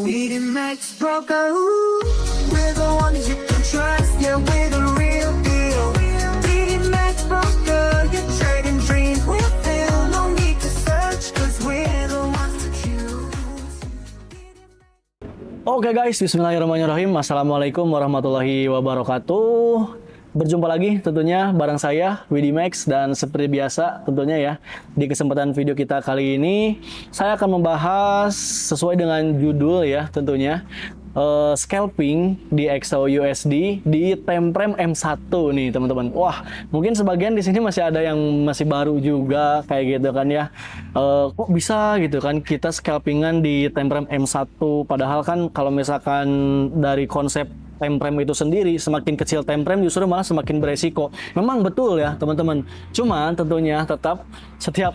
Meeting Max Broker, we're the ones you can trust. Yeah, we're the real deal. Meeting Max Broker, your trading dreams will fill. No need to search, cause we're the ones to choose. Oke guys, bismillahirrahmanirrahim. Assalamualaikum warahmatullahi wabarakatuh. Berjumpa lagi tentunya bareng saya Widi Max, dan seperti biasa tentunya ya, di kesempatan video kita kali ini saya akan membahas sesuai dengan judul ya tentunya, scalping di XAUUSD di time frame M1 nih teman-teman. Wah, mungkin sebagian di sini masih ada yang masih baru juga kayak gitu kan ya. Kok bisa gitu kan kita scalpingan di time frame M1, padahal kan kalau misalkan dari konsep time frame itu sendiri, semakin kecil time frame justru malah semakin beresiko. Memang betul ya teman-teman. Cuman tentunya tetap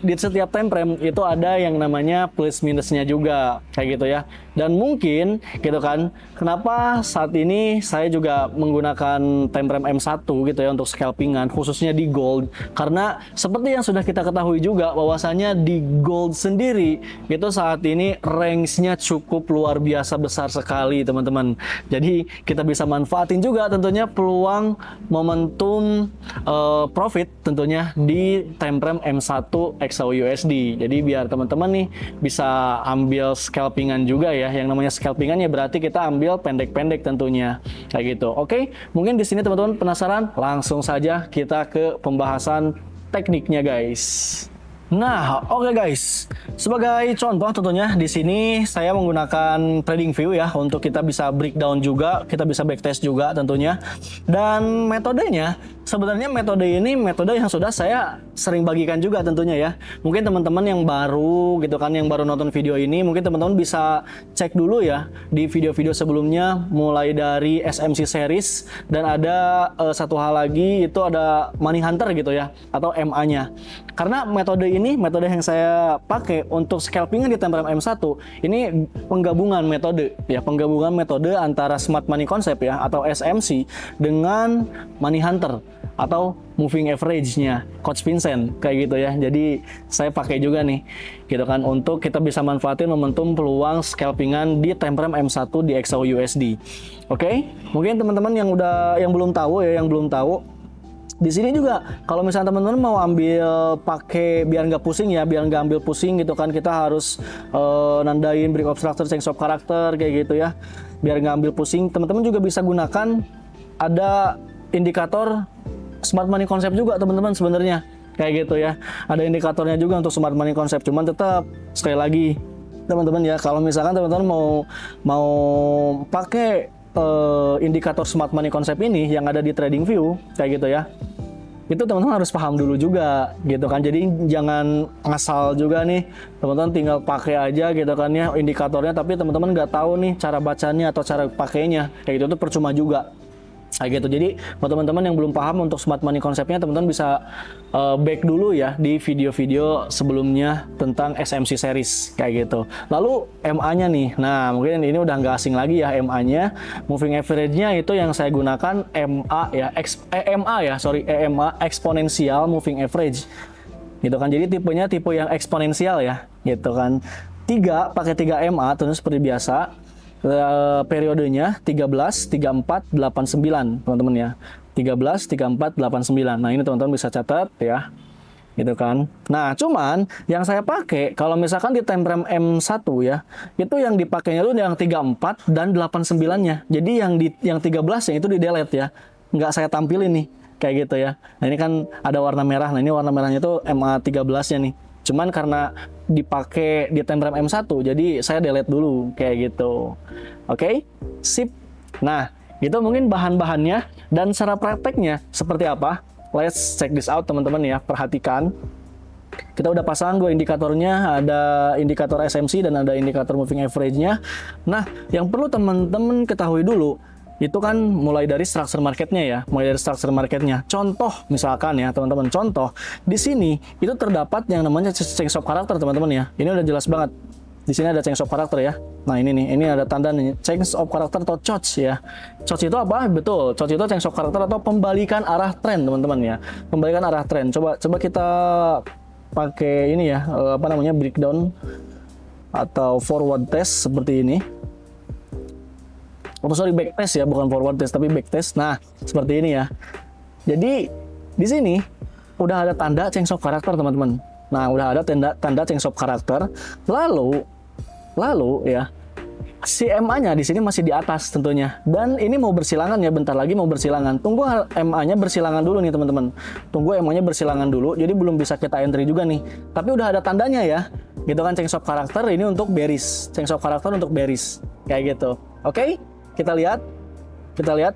di setiap time frame itu ada yang namanya plus minusnya juga kayak gitu ya. Dan mungkin gitu kan, kenapa saat ini saya juga menggunakan time frame M1 gitu ya untuk scalpingan khususnya di gold, karena seperti yang sudah kita ketahui juga bahwasanya di gold sendiri itu saat ini range-nya cukup luar biasa besar sekali teman-teman. Jadi kita bisa manfaatin juga tentunya peluang momentum profit tentunya di time frame M1 XAUUSD. Jadi biar teman-teman nih bisa ambil scalpingan juga ya. Yang namanya scalpingan ya berarti kita ambil pendek-pendek tentunya kayak gitu. Oke, mungkin di sini teman-teman penasaran, langsung saja kita ke pembahasan tekniknya guys. Nah, oke guys. Sebagai contoh tentunya di sini saya menggunakan trading view ya untuk kita bisa breakdown juga, kita bisa backtest juga tentunya. Dan metodenya sebenarnya metode ini metode yang sudah saya sering bagikan juga tentunya ya. Mungkin teman-teman yang baru gitu kan, yang baru nonton video ini, mungkin teman-teman bisa cek dulu ya di video-video sebelumnya, mulai dari SMC series, dan ada satu hal lagi itu ada Money Hunter gitu ya, atau MA-nya. Karena metode ini metode yang saya pakai untuk scalpingan di time frame M1 ini penggabungan metode ya, penggabungan metode antara Smart Money Concept ya atau SMC dengan Money Hunter atau moving average-nya Coach Vincent kayak gitu ya. Jadi saya pakai juga nih gitu kan untuk kita bisa manfaatin momentum peluang scalpingan di time frame M1 di XAUUSD. Oke, mungkin teman-teman yang belum tahu ya, yang belum tahu di sini juga kalau misalnya teman-teman mau ambil pakai biar nggak pusing ya, biar nggak ambil pusing gitu kan, kita harus nandain break of structure, change of character kayak gitu ya, biar nggak ambil pusing. Teman-teman juga bisa gunakan ada indikator Smart Money Concept juga teman-teman sebenarnya kayak gitu ya, ada indikatornya juga untuk Smart Money Concept. Cuman tetap sekali lagi teman-teman ya, kalau misalkan teman-teman mau pakai indikator Smart Money Concept ini yang ada di Trading View kayak gitu ya, itu teman-teman harus paham dulu juga gitu kan. Jadi jangan ngasal juga nih teman-teman tinggal pakai aja gitu kan ya indikatornya, tapi teman-teman nggak tahu nih cara bacanya atau cara pakainya kayak gitu, itu percuma juga kayak gitu. Jadi buat teman-teman yang belum paham untuk Smart Money Concept-nya, teman-teman bisa back dulu ya di video-video sebelumnya tentang SMC series kayak gitu. Lalu MA-nya nih, nah mungkin ini udah nggak asing lagi ya MA-nya. Moving average-nya itu yang saya gunakan EMA ya, EMA Exponential Moving Average gitu kan. Jadi tipenya tipe yang eksponensial ya gitu kan. Pakai 3 MA terus seperti biasa. Periodenya 13, 34, 89 teman-teman ya, 13, 34, 89. Nah ini teman-teman bisa catat ya gitu kan. Nah cuman yang saya pakai kalau misalkan di time frame M1 ya, itu yang dipakainya tuh yang 34 dan 89 nya. Jadi yang 13 yang itu di delete ya, nggak saya tampilin nih kayak gitu ya. Nah ini kan ada warna merah, nah ini warna merahnya tuh MA 13 nya nih. Cuman karena dipakai di time frame M1 jadi saya delete dulu kayak gitu. Oke, sip. Nah, itu mungkin bahan-bahannya dan cara prakteknya seperti apa. Let's check this out teman-teman ya, perhatikan. Kita udah pasang 2 indikatornya, ada indikator SMC dan ada indikator moving average-nya. Nah, yang perlu teman-teman ketahui dulu itu kan mulai dari structure marketnya ya, Contoh misalkan ya teman-teman, contoh di sini itu terdapat yang namanya change of character teman-teman ya. Ini udah jelas banget. Di sini ada change of character ya. Nah ini nih, ini ada tanda nih change of character atau CHOCH ya. CHOCH itu apa? Betul, CHOCH itu change of character atau pembalikan arah tren teman-teman ya. Pembalikan arah tren. Coba kita pakai ini ya, breakdown atau forward test seperti ini. atau sorry backtest ya, bukan forward test tapi backtest. Nah, seperti ini ya. Jadi di sini udah ada tanda change of karakter teman-teman. Nah, udah ada tanda change of karakter. Lalu ya, si MA-nya di sini masih di atas tentunya. Dan ini mau bersilangan ya, bentar lagi mau bersilangan. Tunggu MA-nya bersilangan dulu nih teman-teman. Tunggu MA-nya bersilangan dulu. Jadi belum bisa kita entry juga nih. Tapi udah ada tandanya ya. Gitu kan, change of karakter ini untuk bearish. Change of karakter untuk bearish. Kayak gitu. Oke? Kita lihat.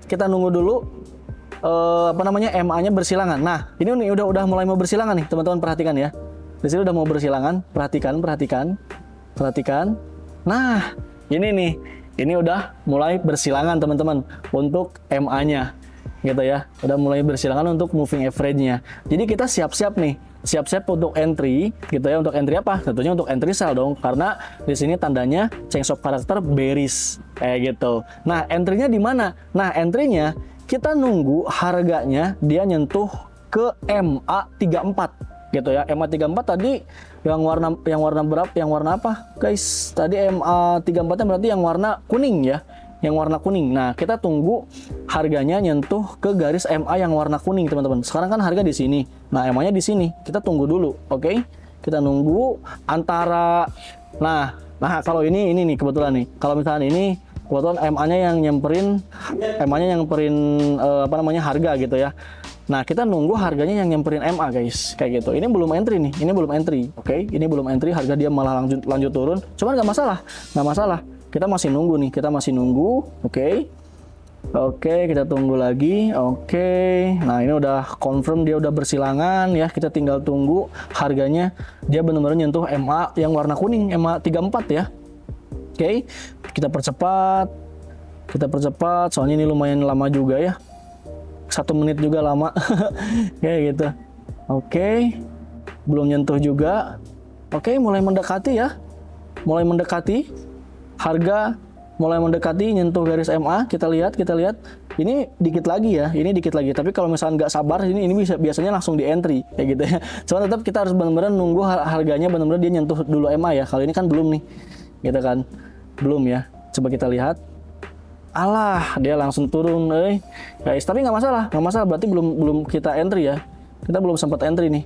Kita nunggu dulu MA-nya bersilangan. Nah, ini nih udah mulai mau bersilangan nih, teman-teman, perhatikan ya. Di sini udah mau bersilangan. Perhatikan. Nah, ini nih, ini udah mulai bersilangan teman-teman untuk MA-nya, gitu ya. Udah mulai bersilangan untuk moving average-nya. Jadi kita siap-siap nih, untuk entry, gitu ya. Untuk entry apa? Tentunya untuk entry sell dong, karena di sini tandanya change of karakter bearish, kayak gitu. Nah, entry-nya di mana? Nah, entry-nya kita nunggu harganya dia nyentuh ke MA34. Gitu ya. MA34 tadi yang warna berapa? Yang warna apa, guys? Tadi MA34-nya berarti yang warna kuning ya. Yang warna kuning. Nah, kita tunggu harganya nyentuh ke garis MA yang warna kuning, teman-teman. Sekarang kan harga di sini. Nah, MA-nya di sini. Kita tunggu dulu, oke? Kita nunggu antara kalau ini nih kebetulan nih. Kalau misalnya ini kebetulan MA-nya yang nyamperin harga gitu ya. Nah, kita nunggu harganya yang nyamperin MA, guys. Kayak gitu. Ini belum entry nih. Ini belum entry. Oke, ini belum entry. Harga dia malah lanjut turun. Cuman nggak masalah. Kita masih nunggu nih. Oke. Oke, kita tunggu lagi. Oke. Nah, ini udah confirm dia udah bersilangan ya. Kita tinggal tunggu harganya dia benar-benar nyentuh MA yang warna kuning, MA 34 ya. Oke. Kita percepat. Soalnya ini lumayan lama juga ya. 1 menit juga lama. Kayak gitu. Oke. Belum nyentuh juga. Oke, mulai mendekati ya. Harga mulai mendekati nyentuh garis MA. Kita lihat. Ini dikit lagi ya. Tapi kalau misalnya nggak sabar, ini biasanya langsung di entry kayak gitu ya. Cuma tetap kita harus benar-benar nunggu harganya benar-benar dia nyentuh dulu MA ya. Kalau ini kan belum nih. Gitu kan. Belum ya. Coba kita lihat. Alah, dia langsung turun, guys. Tapi nggak masalah. Berarti belum kita entry ya. Kita belum sempat entry nih.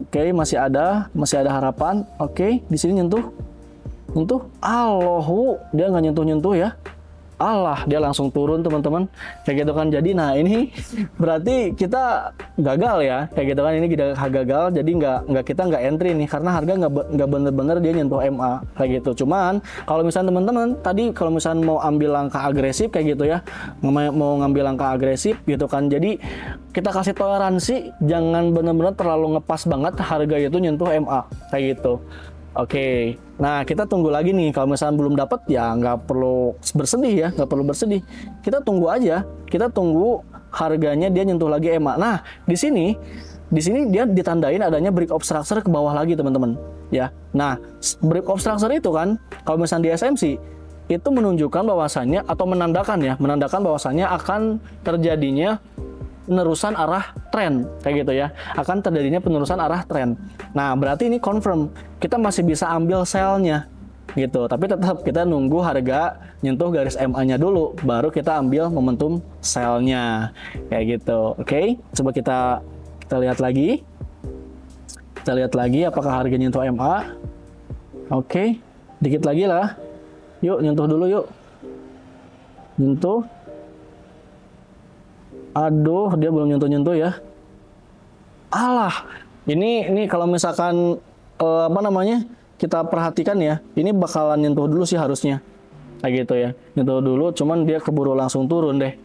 Oke, masih ada harapan. Oke, di sini nyentuh. Allahu, dia nggak nyentuh ya. Allah, dia langsung turun teman-teman. Kayak gitu kan. Jadi nah ini berarti kita gagal ya. Kayak gitu kan, ini kita gagal. Jadi kita nggak entry nih karena harga nggak bener-bener dia nyentuh MA kayak gitu. Cuman kalau misalnya teman-teman tadi kalau misalnya mau ambil langkah agresif kayak gitu ya, mau ngambil langkah agresif gitu kan. Jadi kita kasih toleransi, jangan bener-bener terlalu ngepas banget harga itu nyentuh MA kayak gitu. Oke, nah kita tunggu lagi nih. Kalau misalnya belum dapat ya nggak perlu bersedih. Kita tunggu aja. Kita tunggu harganya dia nyentuh lagi MA. Nah di sini dia ditandain adanya break of structure ke bawah lagi teman-teman. Ya, nah break of structure itu kan kalau misalnya di SMC itu menunjukkan bahwasannya atau menandakan bahwasannya akan terjadinya penerusan arah tren kayak gitu ya, akan terjadinya penerusan arah tren. Nah berarti ini confirm kita masih bisa ambil sell-nya gitu, tapi tetap kita nunggu harga nyentuh garis MA-nya dulu baru kita ambil momentum sell-nya kayak gitu. Oke, coba kita lihat lagi apakah harga nyentuh MA. Oke, dikit lagi lah, yuk nyentuh dulu yuk, nyentuh. Aduh, dia belum nyentuh ya. Alah, ini kalau misalkan kita perhatikan ya, ini bakalan nyentuh dulu sih harusnya, kayak gitu ya, nyentuh dulu. Cuman dia keburu langsung turun deh,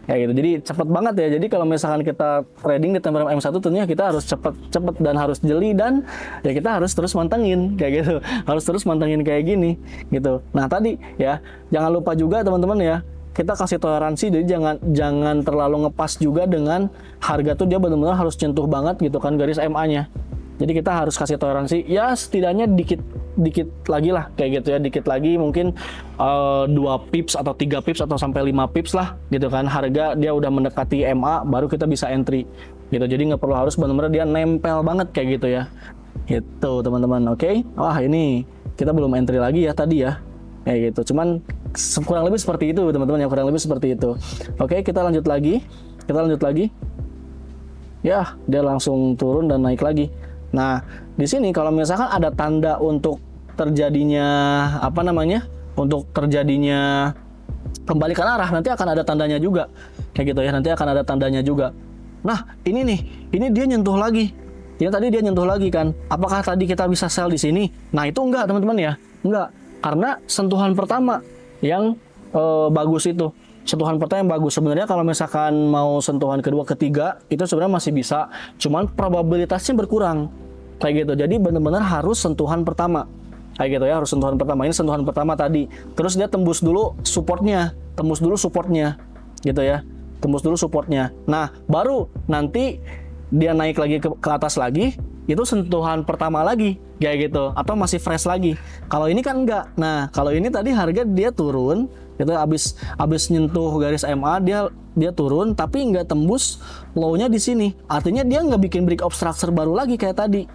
kayak gitu. Jadi cepet banget ya. Jadi kalau misalkan kita trading di time frame M1 tentunya kita harus cepet dan harus jeli dan ya kita harus terus mantengin kayak gitu, harus terus mantengin kayak gini gitu. Nah tadi ya, jangan lupa juga teman-teman ya. Kita kasih toleransi, jadi jangan terlalu ngepas juga dengan harga tuh dia benar-benar harus nyentuh banget gitu kan garis MA-nya. Jadi kita harus kasih toleransi ya setidaknya dikit lagi lah kayak gitu ya, dikit lagi mungkin 2 pips atau 3 pips atau sampai 5 pips lah gitu kan. Harga dia udah mendekati MA baru kita bisa entry gitu. Jadi nggak perlu harus benar-benar dia nempel banget kayak gitu ya. Gitu teman-teman. Oke. Wah, ini kita belum entry lagi ya tadi ya. Kayak gitu. Cuman kurang lebih seperti itu teman-teman ya, kurang lebih seperti itu. Oke, kita lanjut lagi. Ya, dia langsung turun dan naik lagi. Nah, di sini kalau misalkan ada tanda untuk terjadinya untuk terjadinya kembalikan arah, nanti akan ada tandanya juga. Kayak gitu ya, nanti akan ada tandanya juga. Nah, ini nih, ini dia nyentuh lagi. Ini tadi dia nyentuh lagi kan. Apakah tadi kita bisa sell di sini? Nah, itu enggak teman-teman ya. Enggak. Karena sentuhan pertama yang bagus itu. Sentuhan pertama yang bagus. Sebenarnya kalau misalkan mau sentuhan kedua, ketiga, itu sebenarnya masih bisa. Cuman probabilitasnya berkurang. Kayak gitu. Jadi benar-benar harus sentuhan pertama. Kayak gitu ya, harus sentuhan pertama. Ini sentuhan pertama tadi. Terus dia tembus dulu supportnya. Gitu ya. Tembus dulu supportnya. Nah, baru nanti dia naik lagi ke atas lagi, itu sentuhan pertama lagi, kayak gitu. Atau masih fresh lagi. Kalau ini kan enggak. Nah, kalau ini tadi harga dia turun, itu habis nyentuh garis MA, dia turun, tapi nggak tembus low-nya di sini. Artinya dia nggak bikin break of structure baru lagi kayak tadi,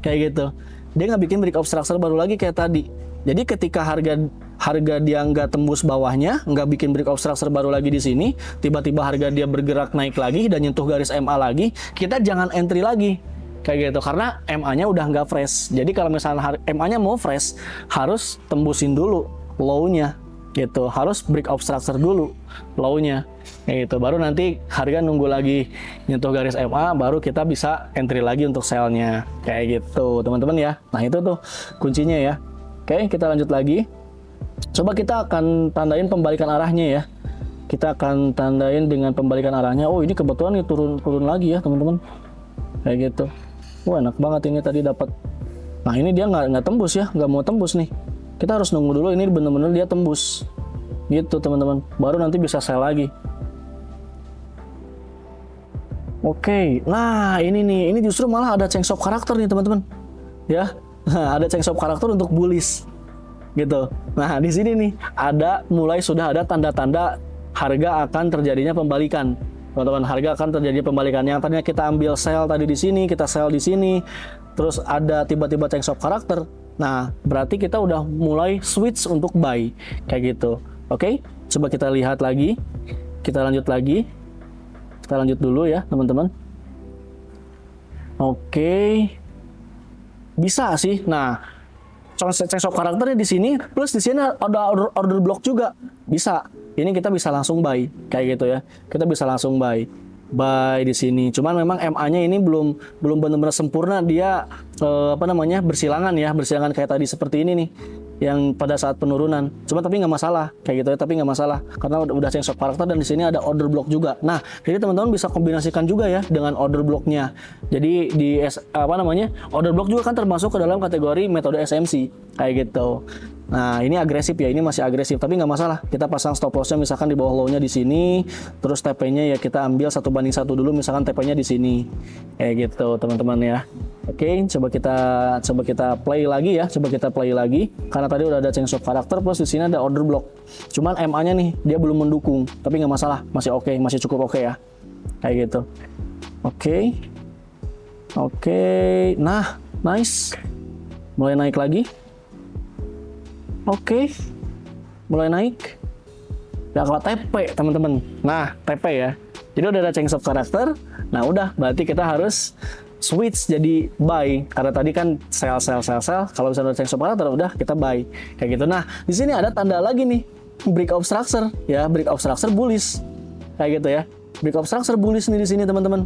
kayak gitu. Dia nggak bikin break of structure baru lagi kayak tadi. Jadi ketika harga dia nggak tembus bawahnya, nggak bikin break of structure baru lagi di sini, tiba-tiba harga dia bergerak naik lagi dan nyentuh garis MA lagi, kita jangan entry lagi kayak gitu, karena MA-nya udah nggak fresh. Jadi kalau misalnya MA-nya mau fresh, harus tembusin dulu low-nya gitu, harus break of structure dulu low-nya kayak gitu, baru nanti harga nunggu lagi nyentuh garis MA, baru kita bisa entry lagi untuk sell-nya kayak gitu teman-teman ya. Nah, itu tuh kuncinya ya. Oke, kita lanjut lagi. Coba kita akan tandain pembalikan arahnya ya. Kita akan tandain dengan pembalikan arahnya. Oh, ini kebetulan nih turun lagi ya teman-teman. Kayak gitu. Wah, enak banget ini tadi dapat. Nah, ini dia nggak tembus ya, nggak mau tembus nih. Kita harus nunggu dulu ini bener-bener dia tembus. Gitu teman-teman. Baru nanti bisa sell lagi. Oke, nah ini nih, ini justru malah ada change of karakter nih teman-teman. Ya. Nah, ada change of karakter untuk bullish gitu. Nah, di sini nih sudah ada tanda-tanda harga akan terjadinya pembalikan. Teman-teman, harga akan terjadi pembalikan. Yang tadinya kita ambil sell tadi di sini, kita sell di sini, terus ada tiba-tiba change of karakter. Nah, berarti kita udah mulai switch untuk buy kayak gitu. Oke, coba kita lihat lagi. Kita lanjut lagi. Kita lanjut dulu ya, teman-teman. Oke. Bisa sih. Nah, change of karakternya di sini, plus di sini ada order block juga. Bisa. Ini kita bisa langsung buy kayak gitu ya. Kita bisa langsung buy di sini. Cuman memang MA-nya ini belum benar-benar sempurna, dia bersilangan ya, bersilangan kayak tadi seperti ini nih. Yang pada saat penurunan, cuma tapi nggak masalah kayak gitu ya, tapi nggak masalah karena udah change of karakter dan di sini ada order block juga. Nah, jadi teman-teman bisa kombinasikan juga ya dengan order blocknya. Jadi di order block juga kan termasuk ke dalam kategori metode SMC kayak gitu. Nah, ini agresif ya, ini masih agresif, tapi nggak masalah. Kita pasang stop lossnya misalkan di bawah low-nya di sini, terus TP-nya ya kita ambil 1:1 dulu, misalkan TP-nya di sini, kayak gitu teman-teman ya. Oke, coba kita play lagi ya, karena tadi udah ada change of karakter, plus di sini ada order block. Cuman MA-nya nih dia belum mendukung, tapi nggak masalah, masih oke, masih cukup oke ya, kayak gitu. Oke, nah nice, mulai naik lagi. Oke, mulai naik. Ya kalau TP teman-teman. Nah, TP ya. Jadi udah ada change of karakter. Nah, udah berarti kita harus switch jadi buy. Karena tadi kan sell. Kalau misalnya udah change of karakter udah kita buy. Kayak gitu. Nah, di sini ada tanda lagi nih. Break of structure ya, break of structure bullish. Kayak gitu ya. Break of structure bullish nih di sini teman-teman.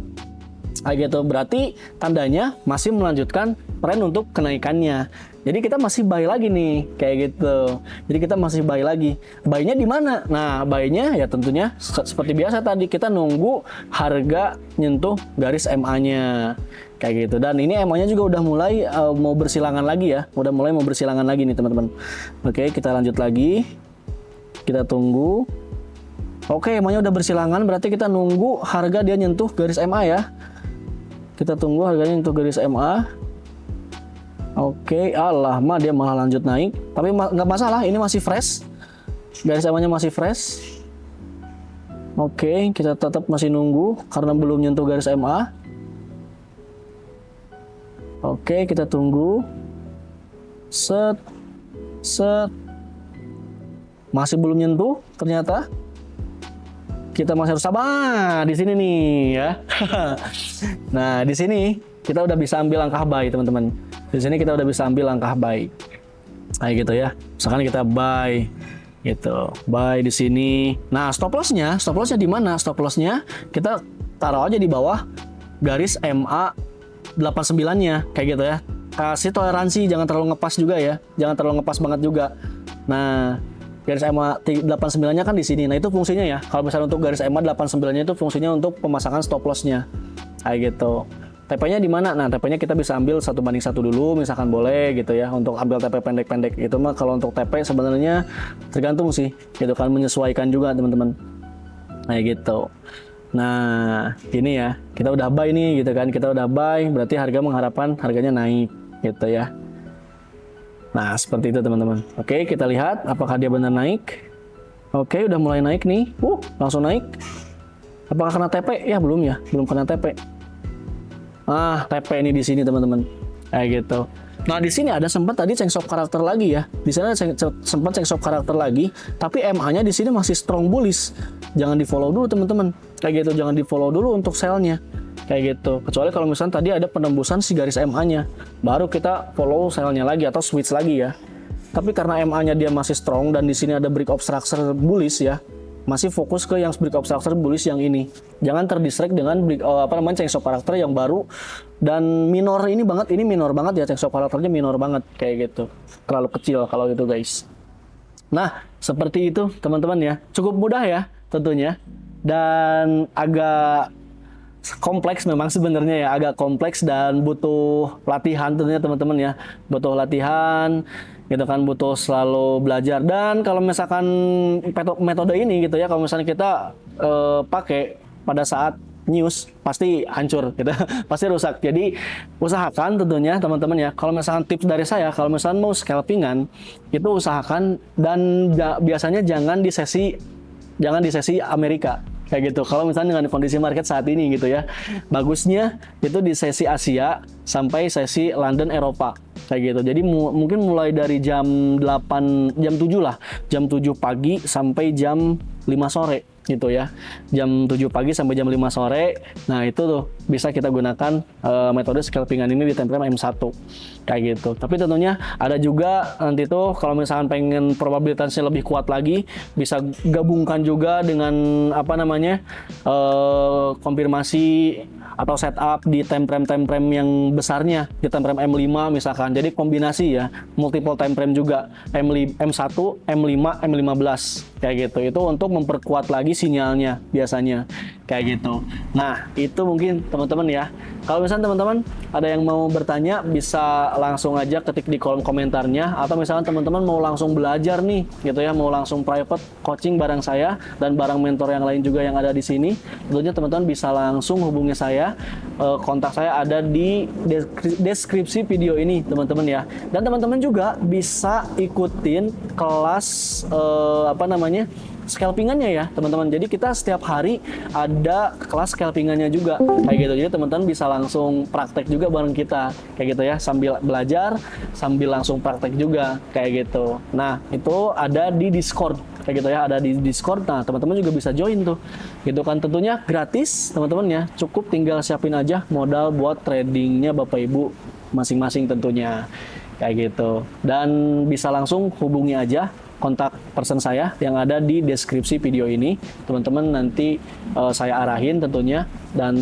Kayak gitu. Berarti tandanya masih melanjutkan tren untuk kenaikannya. Jadi kita masih buy lagi nih, kayak gitu. Jadi kita masih buy lagi. Buy-nya di mana? Nah, buy-nya ya tentunya seperti biasa tadi, kita nunggu harga nyentuh garis MA-nya. Kayak gitu. Dan ini MA-nya juga udah mulai mau bersilangan lagi ya. Udah mulai mau bersilangan lagi nih, teman-teman. Oke, kita lanjut lagi. Kita tunggu. Oke, MA-nya udah bersilangan, berarti kita nunggu harga dia nyentuh garis MA ya. Kita tunggu harganya nyentuh garis MA. Oke, lama dia malah lanjut naik, tapi nggak masalah, ini masih fresh, garis MA-nya masih fresh. Oke, kita tetap masih nunggu karena belum nyentuh garis MA. Oke, kita tunggu. Set. masih belum nyentuh ternyata. Kita masih harus sabar di sini nih ya. Nah, di sini kita udah bisa ambil langkah buy, teman-teman. Di sini kita udah bisa ambil langkah buy. Kayak gitu ya. Misalkan kita buy gitu. Buy di sini. Nah, stop lossnya di mana? Stop lossnya kita taruh aja di bawah garis MA 89-nya kayak gitu ya. Kasih toleransi, jangan terlalu ngepas juga ya. Jangan terlalu ngepas banget juga. Nah, garis EMA 89-nya kan di sini. Nah, itu fungsinya ya. Kalau misalnya untuk garis EMA 89-nya itu fungsinya untuk pemasangan stop loss-nya. Kayak gitu. TP-nya di mana? Nah, TP-nya kita bisa ambil 1:1 dulu, misalkan boleh gitu ya. Untuk ambil TP pendek-pendek. Itu mah kalau untuk TP sebenarnya tergantung sih. Gitu kan, menyesuaikan juga teman-teman. Kayak gitu. Nah, ini ya. Kita udah buy nih gitu kan. Kita udah buy, berarti harga mengharapkan harganya naik gitu ya. Nah, seperti itu teman-teman. Oke, kita lihat apakah dia benar naik. Oke, udah mulai naik nih. Langsung naik. Apakah kena TP? Ya, belum ya. Belum kena TP. TP ini di sini teman-teman. Kayak gitu. Nah, di sini ada sempat tadi cengshop karakter lagi ya. Di sana sempat cengshop karakter lagi, tapi MA-nya di sini masih strong bullish. Jangan di-follow dulu teman-teman. Kayak gitu, jangan di-follow dulu untuk sell-nya. Kayak gitu. Kecuali kalau misalnya tadi ada penembusan si garis MA-nya, baru kita follow sell-nya lagi atau switch lagi ya. Tapi karena MA-nya dia masih strong dan di sini ada break of structure bullish ya, masih fokus ke yang break of structure bullish yang ini. Jangan terdistract dengan cengshop karakter yang baru dan minor ini banget. Ini minor banget ya, cengshop karakternya minor banget kayak gitu. Terlalu kecil kalau itu guys. Nah, seperti itu teman-teman ya. Cukup mudah ya tentunya dan agak kompleks memang sebenarnya ya, agak kompleks dan butuh latihan tentunya teman-teman ya, butuh latihan gitu kan, butuh selalu belajar. Dan kalau misalkan metode ini gitu ya, kalau misalnya kita pakai pada saat news pasti hancur gitu, pasti rusak. Jadi usahakan tentunya teman-teman ya, kalau misalkan tips dari saya, kalau misalkan mau scalpingan itu usahakan dan biasanya jangan di sesi Amerika. Kayak gitu. Kalau misalnya dengan kondisi market saat ini gitu ya, bagusnya itu di sesi Asia sampai sesi London Eropa. Kayak gitu. Jadi mungkin mulai dari jam 7 lah. Jam 7 pagi sampai jam 5 sore gitu ya. Jam 7 pagi sampai jam 5 sore. Nah, itu tuh bisa kita gunakan metode scalpingan ini di time frame M1. Kayak gitu. Tapi tentunya ada juga nanti tuh kalau misalkan pengen probabilitasnya lebih kuat lagi, bisa gabungkan juga dengan konfirmasi atau setup di time frame yang besarnya, di time frame M5 misalkan. Jadi kombinasi ya, multiple time frame juga, M1, M5, M15 kayak gitu. Itu untuk memperkuat lagi sinyalnya biasanya kayak gitu. Nah, itu mungkin teman-teman ya. Kalau misalnya teman-teman ada yang mau bertanya, bisa langsung aja ketik di kolom komentarnya, atau misalnya teman-teman mau langsung belajar nih gitu ya, mau langsung private coaching bareng saya dan bareng mentor yang lain juga yang ada di sini, tentunya teman-teman bisa langsung hubungi saya. Kontak saya ada di deskripsi video ini teman-teman ya. Dan teman-teman juga bisa ikutin kelas scalpingannya ya teman-teman. Jadi kita setiap hari ada kelas scalpingannya juga kayak gitu. Jadi teman-teman bisa langsung praktek juga bareng kita kayak gitu ya, sambil belajar sambil langsung praktek juga kayak gitu. Nah, itu ada di Discord kayak gitu ya, ada di Discord. Nah, teman-teman juga bisa join tuh gitu kan, tentunya gratis teman-teman ya. Cukup tinggal siapin aja modal buat tradingnya Bapak Ibu masing-masing tentunya kayak gitu. Dan bisa langsung hubungi aja kontak person saya yang ada di deskripsi video ini, teman-teman nanti saya arahin tentunya. Dan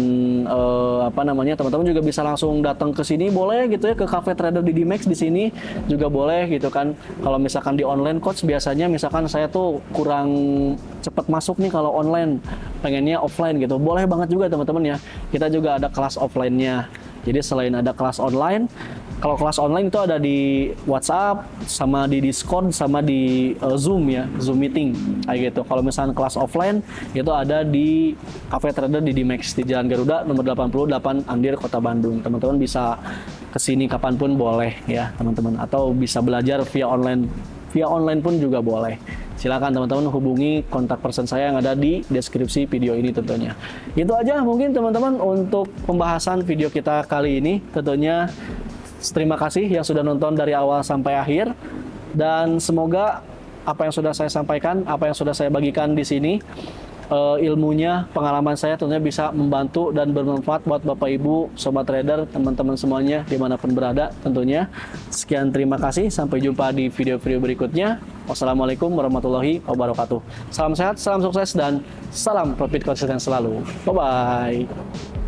teman-teman juga bisa langsung datang ke sini boleh gitu ya, ke Cafe Trader di Dimex di sini juga boleh gitu kan. Kalau misalkan di online coach biasanya misalkan saya tuh kurang cepat masuk nih kalau online, pengennya offline gitu, boleh banget juga teman-teman ya. Kita juga ada kelas offline-nya. Jadi selain ada kelas online, kalau kelas online itu ada di WhatsApp, sama di Discord, sama di Zoom ya, Zoom meeting kayak gitu. Kalau misalnya kelas offline itu ada di Cafe Trader di Dimex di Jalan Garuda nomor 88 Andir, Kota Bandung. Teman-teman bisa kesini kapanpun boleh ya teman-teman, atau bisa belajar via online pun juga boleh. Silakan teman-teman hubungi kontak person saya yang ada di deskripsi video ini tentunya. Itu aja mungkin teman-teman untuk pembahasan video kita kali ini. Tentunya terima kasih yang sudah nonton dari awal sampai akhir, dan semoga apa yang sudah saya sampaikan, apa yang sudah saya bagikan di sini, ilmunya, pengalaman saya tentunya bisa membantu dan bermanfaat buat Bapak Ibu, Sobat Trader, teman-teman semuanya dimanapun berada tentunya. Sekian, terima kasih, sampai jumpa di video-video berikutnya. Wassalamualaikum warahmatullahi wabarakatuh. Salam sehat, salam sukses, dan salam profit konsisten selalu. Bye-bye.